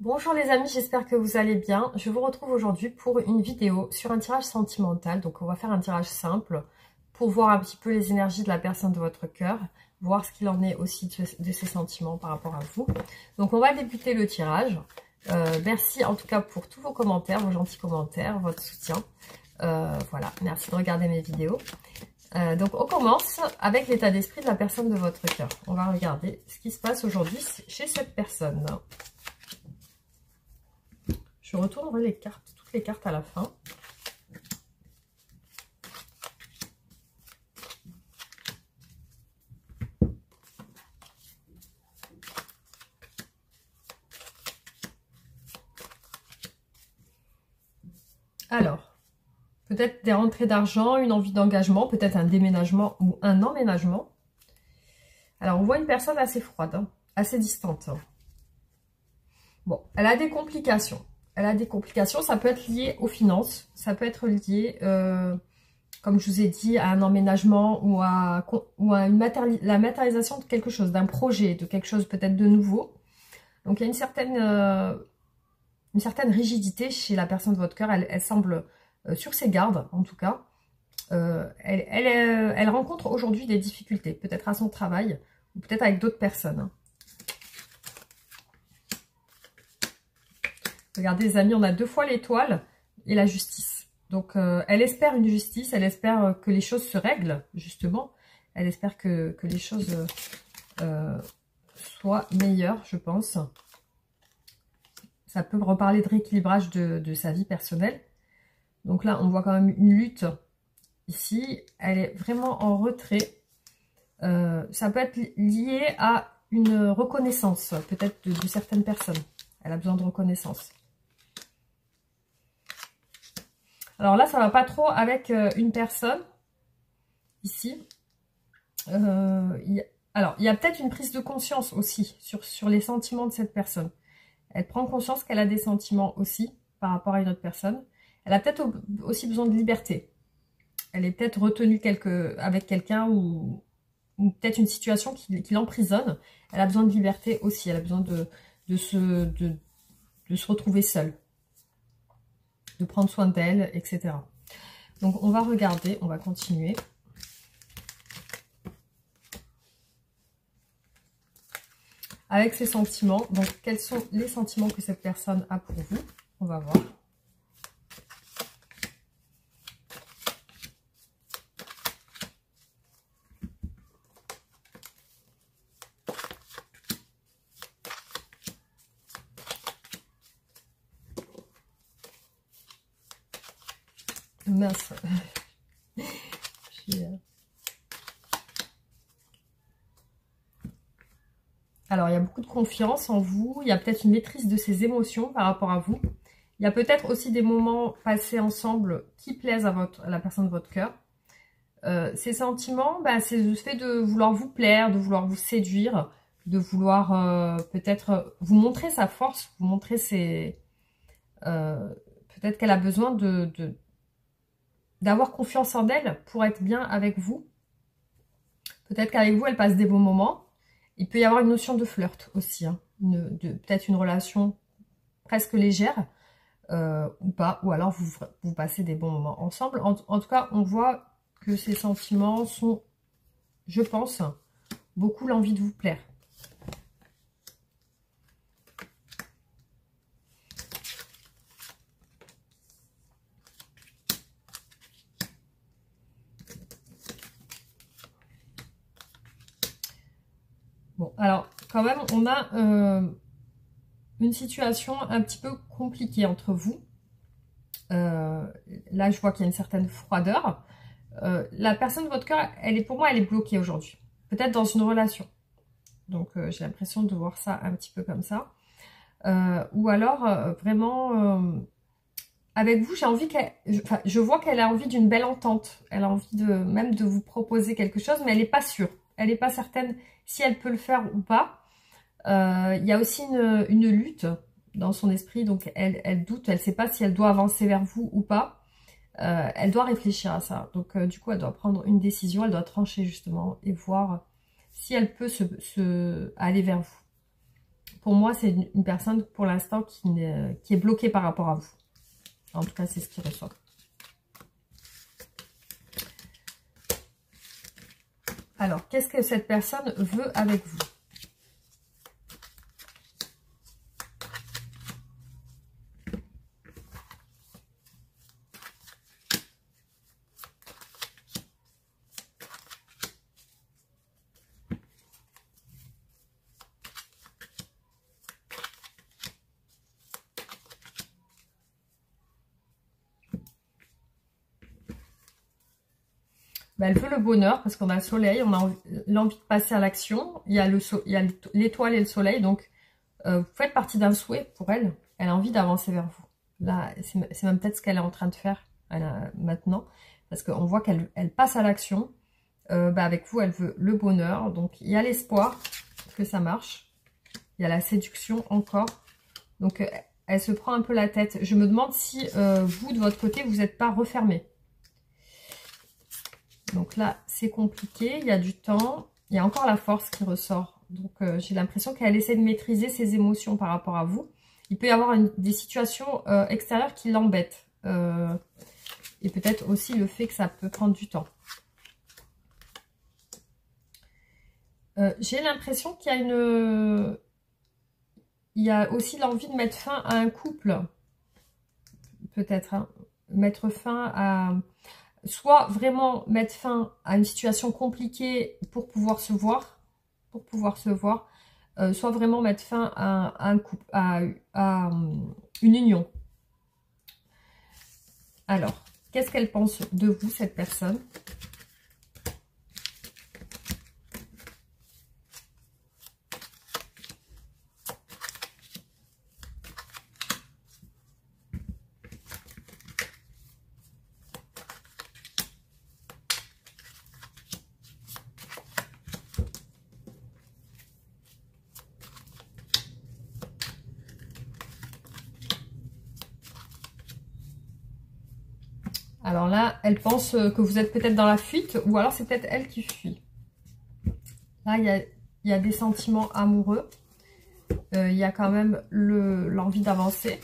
Bonjour les amis, j'espère que vous allez bien. Je vous retrouve aujourd'hui pour une vidéo sur un tirage sentimental. Donc on va faire un tirage simple pour voir un petit peu les énergies de la personne de votre cœur, voir ce qu'il en est aussi de ses sentiments par rapport à vous. Donc on va débuter le tirage. Merci en tout cas pour tous vos commentaires, vos gentils commentaires, votre soutien. Voilà, merci de regarder mes vidéos. Donc on commence avec l'état d'esprit de la personne de votre cœur. On va regarder ce qui se passe aujourd'hui chez cette personne. Je retournerai les cartes, toutes les cartes à la fin. Alors, peut-être des rentrées d'argent, une envie d'engagement, peut-être un déménagement ou un emménagement. Alors, on voit une personne assez froide, hein, assez distante. Bon, elle a des complications. Elle a des complications, ça peut être lié aux finances, ça peut être lié, comme je vous ai dit, à un emménagement ou à la matérialisation de quelque chose, d'un projet, de quelque chose peut-être de nouveau. Donc il y a une certaine rigidité chez la personne de votre cœur, elle semble sur ses gardes en tout cas. Elle rencontre aujourd'hui des difficultés, peut-être à son travail ou peut-être avec d'autres personnes. Regardez les amis, on a deux fois l'étoile et la justice. Donc elle espère une justice, elle espère que les choses se règlent justement. Elle espère que les choses soient meilleures, je pense. Ça peut reparler de rééquilibrage de sa vie personnelle. Donc là, on voit quand même une lutte ici. Elle est vraiment en retrait. Ça peut être lié à une reconnaissance, peut-être de certaines personnes. Elle a besoin de reconnaissance. Alors là, ça va pas trop avec une personne, ici. Alors, il y a peut-être une prise de conscience aussi sur les sentiments de cette personne. Elle prend conscience qu'elle a des sentiments aussi par rapport à une autre personne. Elle a peut-être aussi besoin de liberté. Elle est peut-être retenue avec quelqu'un ou peut-être une situation qui l'emprisonne. Elle a besoin de liberté aussi. Elle a besoin de se retrouver seule, de prendre soin d'elle, etc. Donc on va regarder, on va continuer. Avec ses sentiments, donc quels sont les sentiments que cette personne a pour vous? On va voir. Mince. Alors, il y a beaucoup de confiance en vous. Il y a peut-être une maîtrise de ses émotions par rapport à vous. Il y a peut-être aussi des moments passés ensemble qui plaisent à la personne de votre cœur. Ces sentiments, c'est le fait de vouloir vous plaire, de vouloir vous séduire, de vouloir peut-être vous montrer sa force, vous montrer peut-être qu'elle a besoin d'avoir confiance en elle pour être bien avec vous. Peut-être qu'avec vous, elle passe des bons moments. Il peut y avoir une notion de flirt aussi, hein, peut-être une relation presque légère ou pas, ou alors vous passez des bons moments ensemble. En tout cas, on voit que ces sentiments sont, je pense, beaucoup l'envie de vous plaire. Bon, alors, quand même, on a une situation un petit peu compliquée entre vous. Là, je vois qu'il y a une certaine froideur. La personne de votre cœur, pour moi, elle est bloquée aujourd'hui. Peut-être dans une relation. Donc, j'ai l'impression de voir ça un petit peu comme ça. Ou alors, vraiment, avec vous, je vois qu'elle a envie d'une belle entente. Elle a envie même de vous proposer quelque chose, mais elle n'est pas sûre. Elle n'est pas certaine si elle peut le faire ou pas. Il y a aussi une lutte dans son esprit, donc elle doute, elle ne sait pas si elle doit avancer vers vous ou pas. Elle doit réfléchir à ça. Donc du coup, elle doit prendre une décision, elle doit trancher justement et voir si elle peut aller vers vous. pour moi, c'est une personne pour l'instant qui est bloquée par rapport à vous. En tout cas, c'est ce qui ressort. Alors, qu'est-ce que cette personne veut avec vous? Elle veut le bonheur parce qu'on a le soleil, on a l'envie de passer à l'action. Il y a l'étoile et le soleil, donc vous faites partie d'un souhait pour elle. Elle a envie d'avancer vers vous. Là, c'est même peut-être ce qu'elle est en train de faire maintenant, parce qu'on voit qu'elle passe à l'action. Avec vous, elle veut le bonheur, donc il y a l'espoir que ça marche. Il y a la séduction encore. Donc elle se prend un peu la tête. Je me demande si vous, de votre côté, vous n'êtes pas refermé. Donc là, c'est compliqué, il y a du temps, il y a encore la force qui ressort. Donc j'ai l'impression qu'elle essaie de maîtriser ses émotions par rapport à vous. Il peut y avoir des situations extérieures qui l'embêtent. Et peut-être aussi le fait que ça peut prendre du temps. J'ai l'impression qu'il y a il y a aussi l'envie de mettre fin à un couple. Peut-être, hein. Mettre fin à... Soit vraiment mettre fin à une situation compliquée pour pouvoir se voir, soit vraiment mettre fin à un couple, à une union. Alors, qu'est-ce qu'elle pense de vous, cette personne? Alors là, elle pense que vous êtes peut-être dans la fuite, ou alors c'est peut-être elle qui fuit. Là, il y a des sentiments amoureux. Il y a quand même l'envie d'avancer.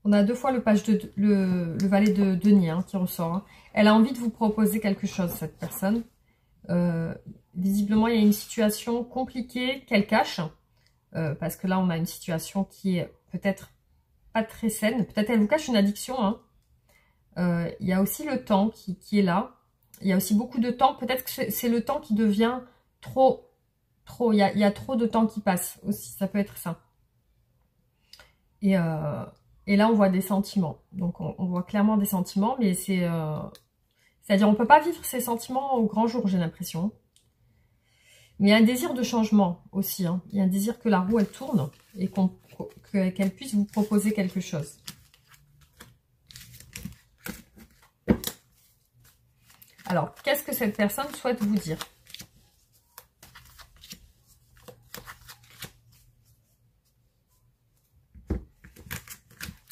On a deux fois le valet de denier qui ressort. Hein. Elle a envie de vous proposer quelque chose, cette personne. Visiblement, il y a une situation compliquée qu'elle cache. Parce que là, on a une situation qui est peut-être pas très saine. Peut-être elle vous cache une addiction. Hein. Il y a aussi le temps qui est là. Il y a aussi beaucoup de temps. Peut-être que c'est le temps qui devient trop. Il y a trop de temps qui passe aussi. Ça peut être ça. Et là, on voit des sentiments. Donc, on voit clairement des sentiments, mais c'est-à-dire, on ne peut pas vivre ces sentiments au grand jour, j'ai l'impression. Mais il y a un désir de changement aussi. Hein. Il y a un désir que la roue, elle tourne et qu'elle puisse vous proposer quelque chose. Alors, qu'est-ce que cette personne souhaite vous dire ?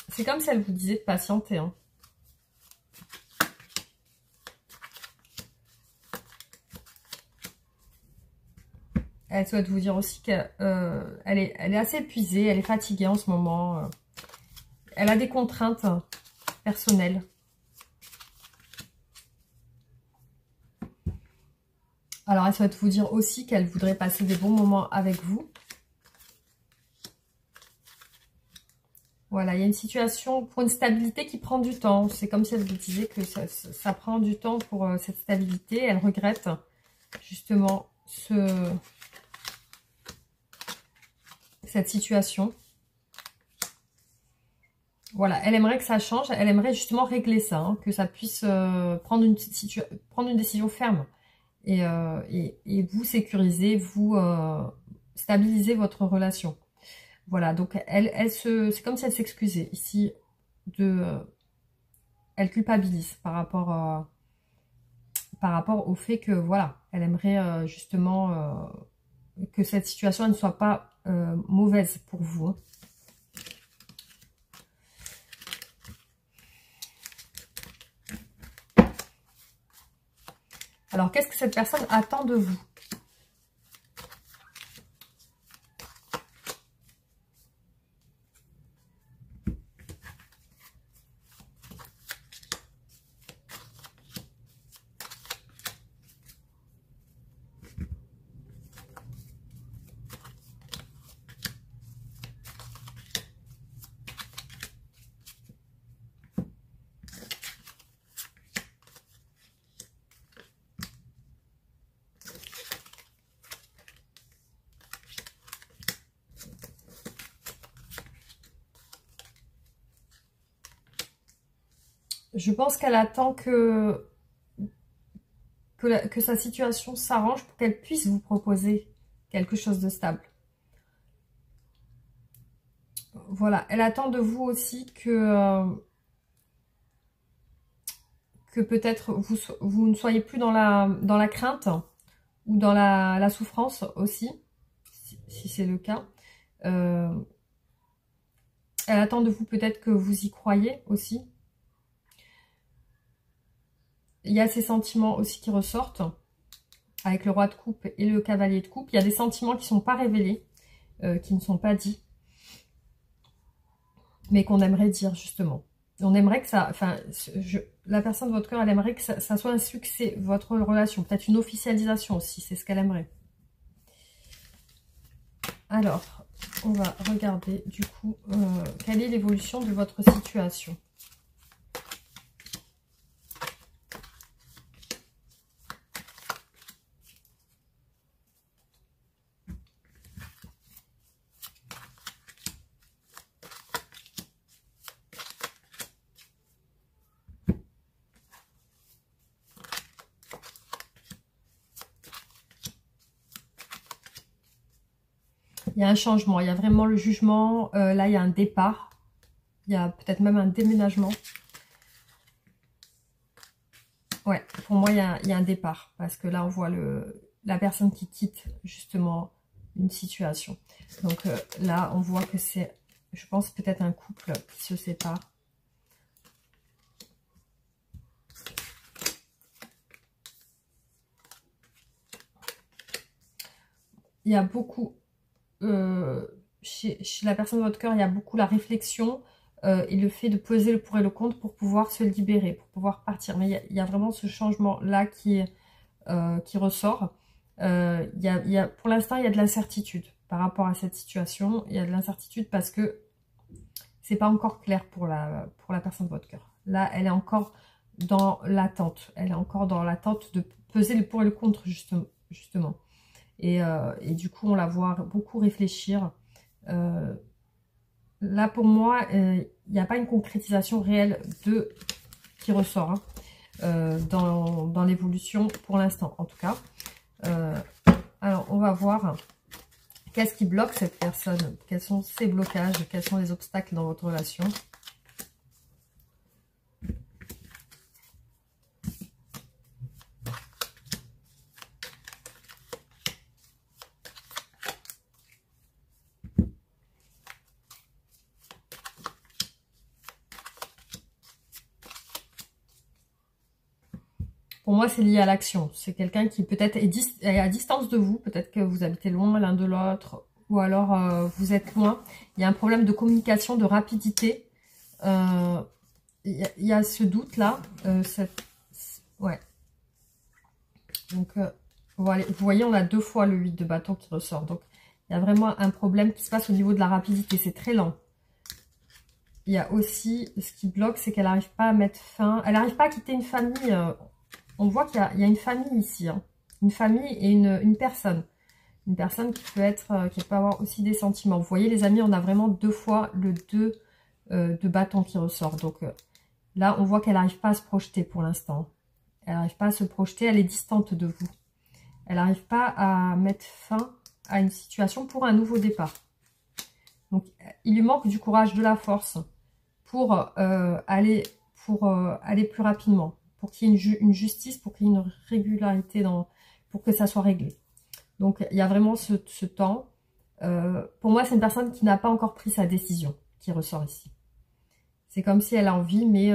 C'est comme si elle vous disait de patienter. Hein. Elle souhaite vous dire aussi qu'elle est assez épuisée, elle est fatiguée en ce moment. Elle a des contraintes personnelles. Alors, elle souhaite vous dire aussi qu'elle voudrait passer des bons moments avec vous. Voilà, il y a une situation pour une stabilité qui prend du temps. C'est comme si elle vous disait que ça prend du temps pour cette stabilité. Elle regrette justement cette situation. Voilà, elle aimerait que ça change. Elle aimerait justement régler ça, hein, que ça puisse prendre une décision ferme. Et vous sécuriser, vous stabiliser votre relation. Voilà, donc c'est comme si elle s'excusait ici. Elle culpabilise par rapport au fait que, voilà, elle aimerait justement que cette situation ne soit pas mauvaise pour vous. Hein. Alors, qu'est-ce que cette personne attend de vous? Je pense qu'elle attend que sa situation s'arrange pour qu'elle puisse vous proposer quelque chose de stable. Voilà, elle attend de vous aussi que peut-être vous ne soyez plus dans la crainte ou dans la souffrance aussi, si c'est le cas. Elle attend de vous peut-être que vous y croyez aussi. Il y a ces sentiments aussi qui ressortent avec le roi de coupe et le cavalier de coupe. Il y a des sentiments qui ne sont pas révélés, qui ne sont pas dits, mais qu'on aimerait dire justement. On aimerait que ça, enfin, la personne de votre cœur, elle aimerait que ça soit un succès, votre relation, peut-être une officialisation aussi, c'est ce qu'elle aimerait. Alors, on va regarder du coup, quelle est l'évolution de votre situation. Il y a un changement, il y a vraiment le jugement. Là, il y a un départ. Il y a peut-être même un déménagement. Ouais, pour moi, il y a un départ. Parce que là, on voit la personne qui quitte justement une situation. Donc là, on voit que c'est, je pense, peut-être un couple qui se sépare. Il y a beaucoup... chez la personne de votre cœur, il y a beaucoup la réflexion et le fait de peser le pour et le contre pour pouvoir se libérer, pour pouvoir partir. Mais il y a vraiment ce changement-là qui ressort. Pour l'instant, il y a de l'incertitude par rapport à cette situation. Il y a de l'incertitude parce que c'est pas encore clair pour la personne de votre cœur. Là, elle est encore dans l'attente. Elle est encore dans l'attente de peser le pour et le contre, justement. Et du coup, on la voit beaucoup réfléchir. Là, pour moi, il n'y a pas une concrétisation réelle qui ressort dans l'évolution pour l'instant, en tout cas. Alors, on va voir qu'est-ce qui bloque cette personne. Quels sont ses blocages, quels sont les obstacles dans votre relation. Pour moi, c'est lié à l'action. C'est quelqu'un qui peut-être est à distance de vous. Peut-être que vous habitez loin l'un de l'autre. Ou alors, vous êtes loin. Il y a un problème de communication, de rapidité. Il y a ce doute-là. Ouais. Donc, vous voyez, on a 2 fois le 8 de bâton qui ressort. Donc, il y a vraiment un problème qui se passe au niveau de la rapidité. C'est très lent. Il y a aussi, ce qui bloque, c'est qu'elle n'arrive pas à mettre fin. Elle n'arrive pas à quitter une famille... on voit qu'il y a une famille ici, hein. Une famille et une personne. Une personne qui peut avoir aussi des sentiments. Vous voyez les amis, on a vraiment 2 fois le 2 de bâton qui ressort. Donc là, on voit qu'elle n'arrive pas à se projeter pour l'instant. Elle n'arrive pas à se projeter, elle est distante de vous. Elle n'arrive pas à mettre fin à une situation pour un nouveau départ. Donc il lui manque du courage, de la force pour aller plus rapidement. Pour qu'il y ait une justice, pour qu'il y ait une régularité, pour que ça soit réglé. Donc, il y a vraiment ce temps. Pour moi, c'est une personne qui n'a pas encore pris sa décision, qui ressort ici. C'est comme si elle a envie, mais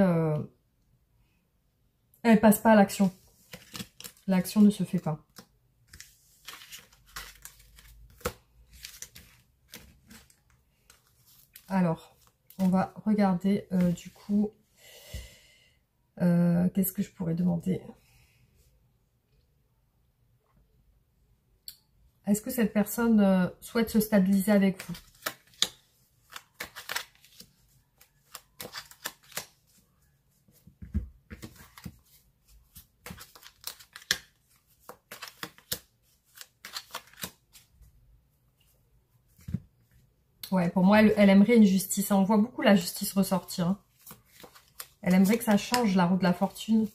elle passe pas à l'action. L'action ne se fait pas. Alors, on va regarder du coup, qu'est-ce que je pourrais demander? Est-ce que cette personne souhaite se stabiliser avec vous? Ouais, pour moi, elle aimerait une justice. On voit beaucoup la justice ressortir. Hein. Elle aimerait que ça change, la roue de la fortune.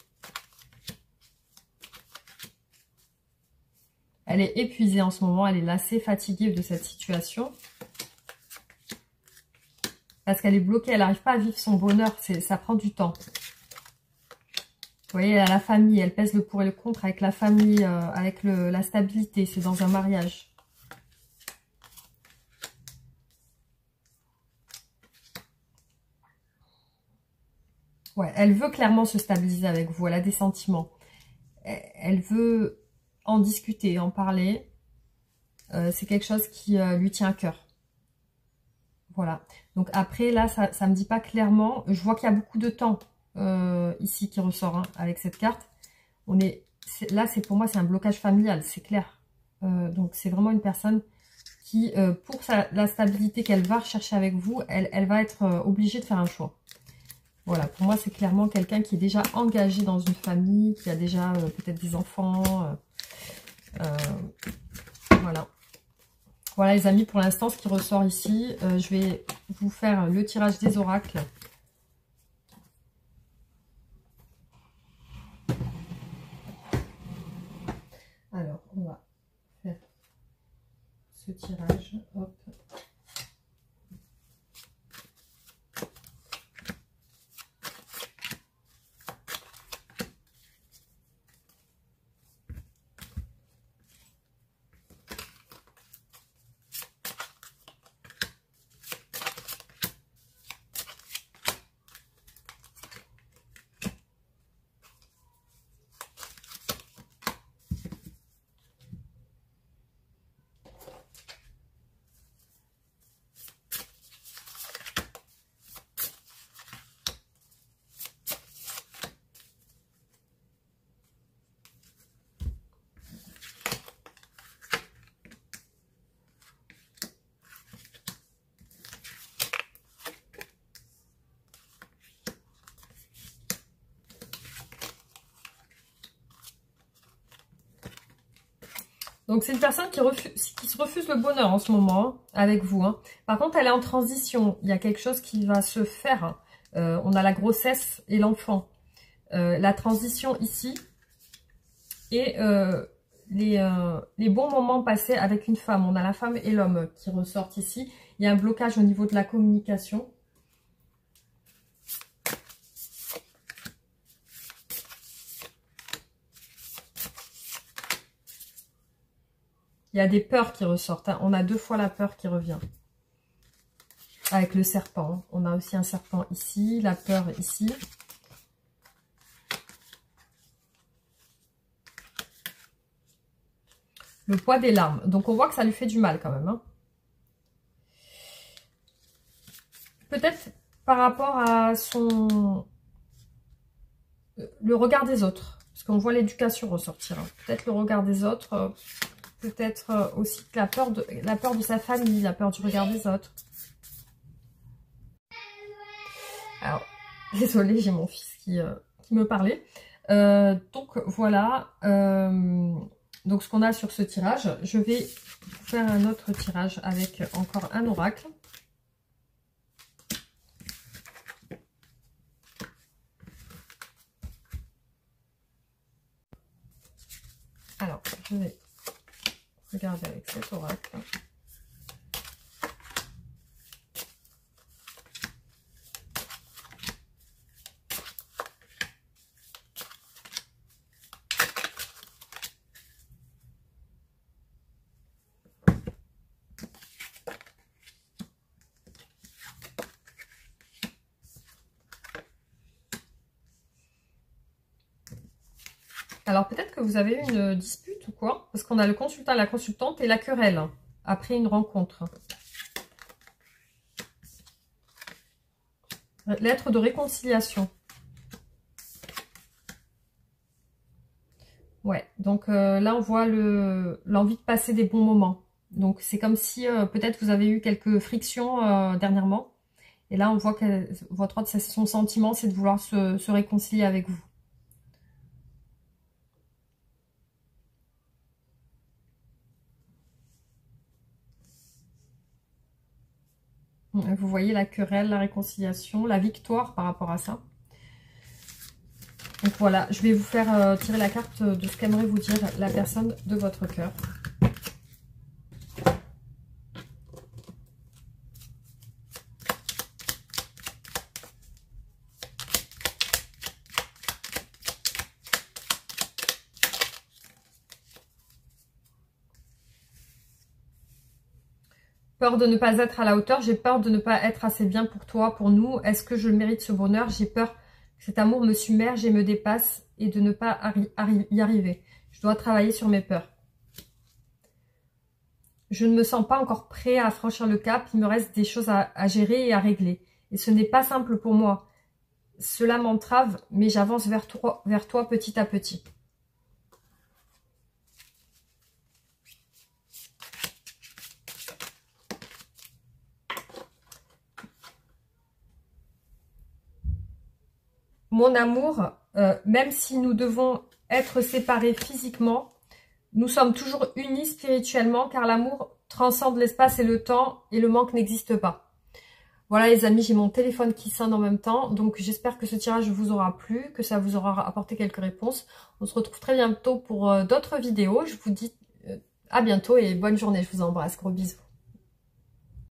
Elle est épuisée en ce moment. Elle est lassée, fatiguée de cette situation. Parce qu'elle est bloquée. Elle n'arrive pas à vivre son bonheur. Ça prend du temps. Vous voyez, elle a la famille. Elle pèse le pour et le contre avec la famille, avec la stabilité. C'est dans un mariage. Ouais, elle veut clairement se stabiliser avec vous. Elle a des sentiments. Elle veut en discuter, en parler. C'est quelque chose qui lui tient à cœur. Voilà. Donc après, là, ça ne me dit pas clairement. Je vois qu'il y a beaucoup de temps ici qui ressort hein, avec cette carte. Là, pour moi, c'est un blocage familial, c'est clair. Donc c'est vraiment une personne qui, pour la stabilité qu'elle va rechercher avec vous, elle va être obligée de faire un choix. Voilà, pour moi, c'est clairement quelqu'un qui est déjà engagé dans une famille, qui a déjà peut-être des enfants. Voilà. Voilà, les amis, pour l'instant, ce qui ressort ici, je vais vous faire le tirage des oracles. Alors, on va faire ce tirage. Hop. Donc, c'est une personne qui se refuse le bonheur en ce moment, hein, avec vous. Hein. Par contre, elle est en transition. Il y a quelque chose qui va se faire. On a la grossesse et l'enfant. La transition ici. Et les bons moments passés avec une femme. On a la femme et l'homme qui ressortent ici. Il y a un blocage au niveau de la communication. Il y a des peurs qui ressortent. Hein. On a 2 fois la peur qui revient. Avec le serpent. On a aussi un serpent ici. La peur ici. Le poids des larmes. Donc, on voit que ça lui fait du mal quand même. Hein. Peut-être par rapport à le regard des autres. Parce qu'on voit l'éducation ressortir. Hein. Peut-être le regard des autres... Peut-être aussi la peur de sa famille, la peur du regard des autres. Alors, désolée, j'ai mon fils qui me parlait. Donc, voilà. Donc, ce qu'on a sur ce tirage, je vais faire un autre tirage avec encore un oracle. Alors, je vais regarder avec cet oracle. Alors peut-être que vous avez eu une dispute ou quoi, parce qu'on a le consultant, la consultante et la querelle après une rencontre. Lettre de réconciliation. Ouais, donc là on voit l'envie de passer des bons moments. Donc c'est comme si peut-être vous avez eu quelques frictions dernièrement. Et là on voit que votre autre, son sentiment, c'est de vouloir se réconcilier avec vous. Vous voyez la querelle, la réconciliation, la victoire par rapport à ça. Donc voilà, je vais vous faire tirer la carte de ce qu'aimerait vous dire la personne de votre cœur. Peur de ne pas être à la hauteur, j'ai peur de ne pas être assez bien pour toi, pour nous. Est-ce que je mérite ce bonheur? J'ai peur que cet amour me submerge et me dépasse et de ne pas y arriver. Je dois travailler sur mes peurs. Je ne me sens pas encore prêt à franchir le cap. Il me reste des choses à gérer et à régler. Et ce n'est pas simple pour moi. Cela m'entrave, mais j'avance vers toi petit à petit. Mon amour, même si nous devons être séparés physiquement, nous sommes toujours unis spirituellement car l'amour transcende l'espace et le temps et le manque n'existe pas. Voilà les amis, j'ai mon téléphone qui sonne en même temps, donc j'espère que ce tirage vous aura plu, que ça vous aura apporté quelques réponses. On se retrouve très bientôt pour d'autres vidéos. Je vous dis à bientôt et bonne journée, je vous embrasse, gros bisous.